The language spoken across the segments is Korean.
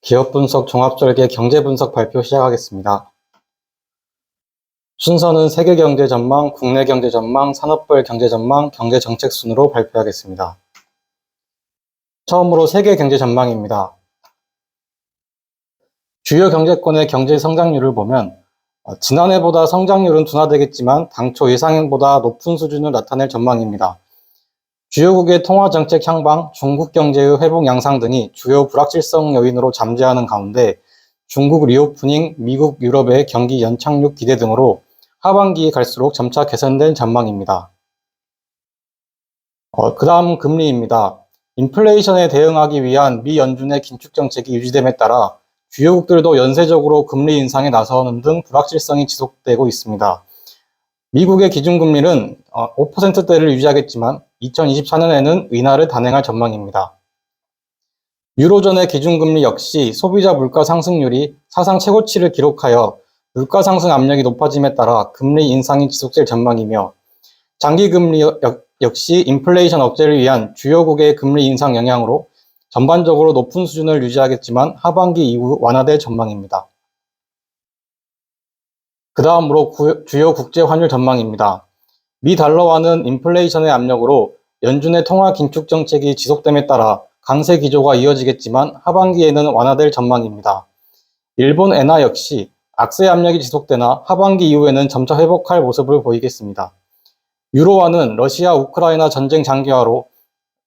기업 분석 종합설계 경제 분석 발표 시작하겠습니다. 순서는 세계 경제 전망, 국내 경제 전망, 산업별 경제 전망, 경제 정책 순으로 발표하겠습니다. 처음으로 세계 경제 전망입니다. 주요 경제권의 경제 성장률을 보면 지난해보다 성장률은 둔화되겠지만 당초 예상보다 높은 수준을 나타낼 전망입니다. 주요국의 통화정책 향방, 중국 경제의 회복 양상 등이 주요 불확실성 요인으로 잠재하는 가운데 중국 리오프닝, 미국, 유럽의 경기 연착륙 기대 등으로 하반기에 갈수록 점차 개선된 전망입니다. 그 다음 금리입니다. 인플레이션에 대응하기 위한 미 연준의 긴축 정책이 유지됨에 따라 주요국들도 연쇄적으로 금리 인상에 나서는 등 불확실성이 지속되고 있습니다. 미국의 기준금리는 5%대를 유지하겠지만 2024년에는 인하를 단행할 전망입니다. 유로존의 기준금리 역시 소비자 물가 상승률이 사상 최고치를 기록하여 물가 상승 압력이 높아짐에 따라 금리 인상이 지속될 전망이며 장기금리 역시 인플레이션 억제를 위한 주요국의 금리 인상 영향으로 전반적으로 높은 수준을 유지하겠지만 하반기 이후 완화될 전망입니다. 그 다음으로 주요 국제 환율 전망입니다. 미 달러화는 인플레이션의 압력으로 연준의 통화 긴축 정책이 지속됨에 따라 강세 기조가 이어지겠지만 하반기에는 완화될 전망입니다. 일본 엔화 역시 악세 압력이 지속되나 하반기 이후에는 점차 회복할 모습을 보이겠습니다. 유로화는 러시아 우크라이나 전쟁 장기화로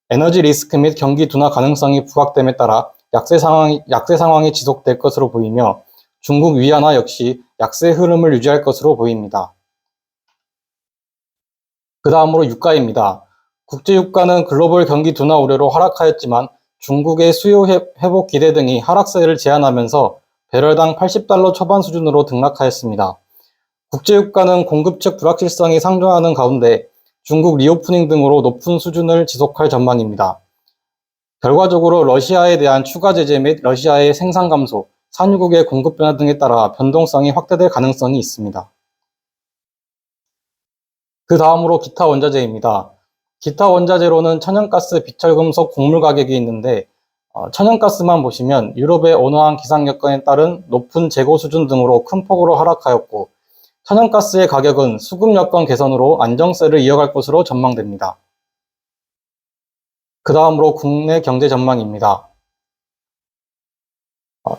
에너지 리스크 및 경기 둔화 가능성이 부각됨에 따라 약세 상황이 지속될 것으로 보이며 중국 위안화 역시 약세 흐름을 유지할 것으로 보입니다. 그 다음으로 유가입니다. 국제유가는 글로벌 경기 둔화 우려로 하락하였지만 중국의 수요 회복 기대 등이 하락세를 제한하면서 배럴당 80달러 초반 수준으로 등락하였습니다. 국제유가는 공급 측 불확실성이 상존하는 가운데 중국 리오프닝 등으로 높은 수준을 지속할 전망입니다. 결과적으로 러시아에 대한 추가 제재 및 러시아의 생산 감소, 산유국의 공급 변화 등에 따라 변동성이 확대될 가능성이 있습니다. 그 다음으로 기타 원자재입니다. 기타 원자재로는 천연가스, 비철금속, 곡물 가격이 있는데 천연가스만 보시면 유럽의 온화한 기상 여건에 따른 높은 재고 수준 등으로 큰 폭으로 하락하였고 천연가스의 가격은 수급 여건 개선으로 안정세를 이어갈 것으로 전망됩니다. 그 다음으로 국내 경제 전망입니다.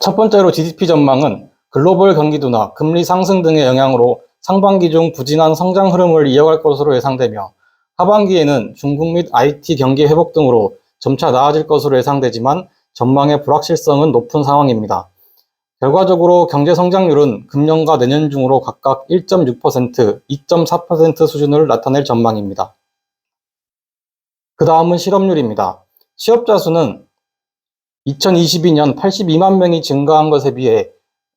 첫 번째로 GDP 전망은 글로벌 경기 둔화, 금리 상승 등의 영향으로 상반기 중 부진한 성장 흐름을 이어갈 것으로 예상되며 하반기에는 중국 및 IT 경기 회복 등으로 점차 나아질 것으로 예상되지만 전망의 불확실성은 높은 상황입니다. 결과적으로 경제 성장률은 금년과 내년 중으로 각각 1.6%, 2.4% 수준을 나타낼 전망입니다. 그 다음은 실업률입니다. 취업자 수는 2022년 82만 명이 증가한 것에 비해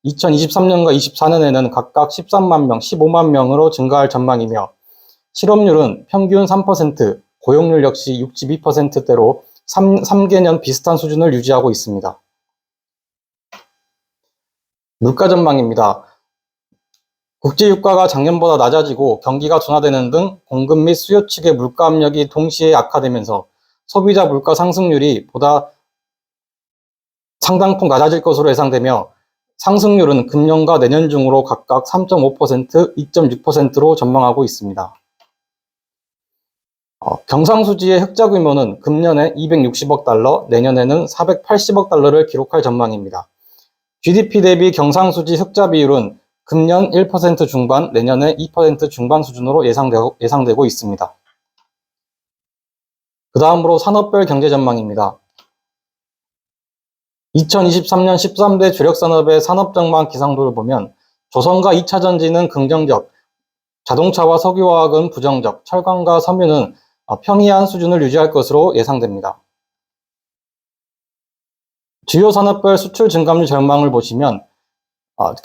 2023년과 24년에는 각각 13만 명, 15만 명으로 증가할 전망이며 실업률은 평균 3%, 고용률 역시 62%대로 3개년 비슷한 수준을 유지하고 있습니다. 물가 전망입니다. 국제유가가 작년보다 낮아지고 경기가 둔화되는 등 공급 및 수요 측의 물가 압력이 동시에 악화되면서 소비자 물가 상승률이 보다 상당폭 낮아질 것으로 예상되며 상승률은 금년과 내년 중으로 각각 3.5%, 2.6%로 전망하고 있습니다. 경상수지의 흑자 규모는 금년에 260억 달러, 내년에는 480억 달러를 기록할 전망입니다. GDP 대비 경상수지 흑자 비율은 금년 1% 중반, 내년에 2% 중반 수준으로 예상되고 있습니다. 그 다음으로 산업별 경제 전망입니다. 2023년 13대 주력 산업의 산업 전망 기상도를 보면 조선과 2차전지는 긍정적, 자동차와 석유화학은 부정적, 철강과 섬유는 평이한 수준을 유지할 것으로 예상됩니다. 주요 산업별 수출 증감률 전망을 보시면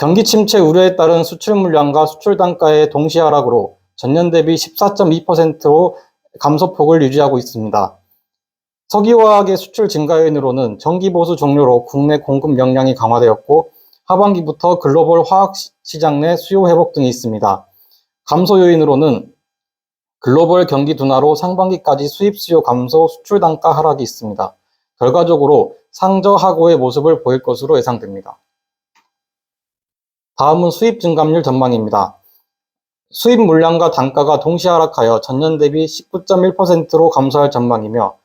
경기 침체 우려에 따른 수출 물량과 수출 단가의 동시 하락으로 전년 대비 14.2%로 감소폭을 유지하고 있습니다. 석유화학의 수출 증가 요인으로는 정기 보수 종료로 국내 공급 역량이 강화되었고 하반기부터 글로벌 화학 시장 내 수요 회복 등이 있습니다. 감소 요인으로는 글로벌 경기 둔화로 상반기까지 수입 수요 감소, 수출 단가 하락이 있습니다. 결과적으로 상저하고의 모습을 보일 것으로 예상됩니다. 다음은 수입 증감률 전망입니다. 수입 물량과 단가가 동시 하락하여 전년 대비 19.1%로 감소할 전망이며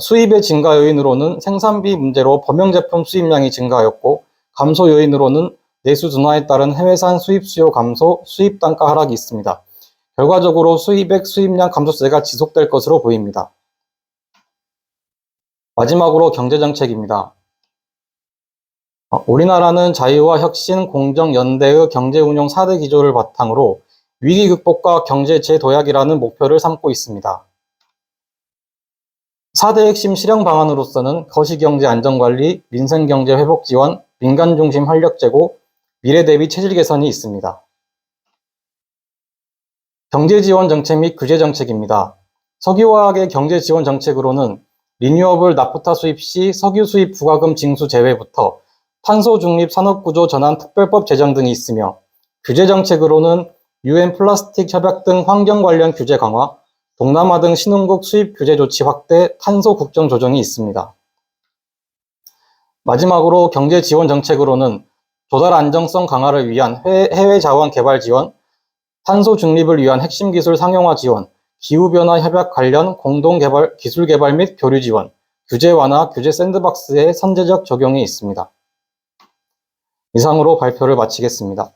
수입의 증가 요인으로는 생산비 문제로 범용 제품 수입량이 증가하였고 감소 요인으로는 내수 둔화에 따른 해외산 수입 수요 감소, 수입 단가 하락이 있습니다. 결과적으로 수입액 수입량 감소세가 지속될 것으로 보입니다. 마지막으로 경제정책입니다. 우리나라는 자유와 혁신, 공정, 연대의 경제운용 4대 기조를 바탕으로 위기 극복과 경제 재도약이라는 목표를 삼고 있습니다. 4대 핵심 실행 방안으로서는 거시경제 안정관리, 민생경제 회복 지원, 민간 중심 활력 제고, 미래 대비 체질 개선이 있습니다. 경제 지원 정책 및 규제 정책입니다. 석유화학의 경제 지원 정책으로는 리뉴어블 나프타 수입 시 석유 수입 부과금 징수 제외부터 탄소 중립 산업구조 전환 특별법 제정 등이 있으며 규제 정책으로는 UN 플라스틱 협약 등 환경 관련 규제 강화, 동남아 등 신흥국 수입 규제 조치 확대, 탄소 국정 조정이 있습니다. 마지막으로 경제 지원 정책으로는 조달 안정성 강화를 위한 해외 자원 개발 지원, 탄소 중립을 위한 핵심 기술 상용화 지원, 기후변화 협약 관련 공동 개발, 기술 개발 및 교류 지원, 규제 완화, 규제 샌드박스의 선제적 적용이 있습니다. 이상으로 발표를 마치겠습니다.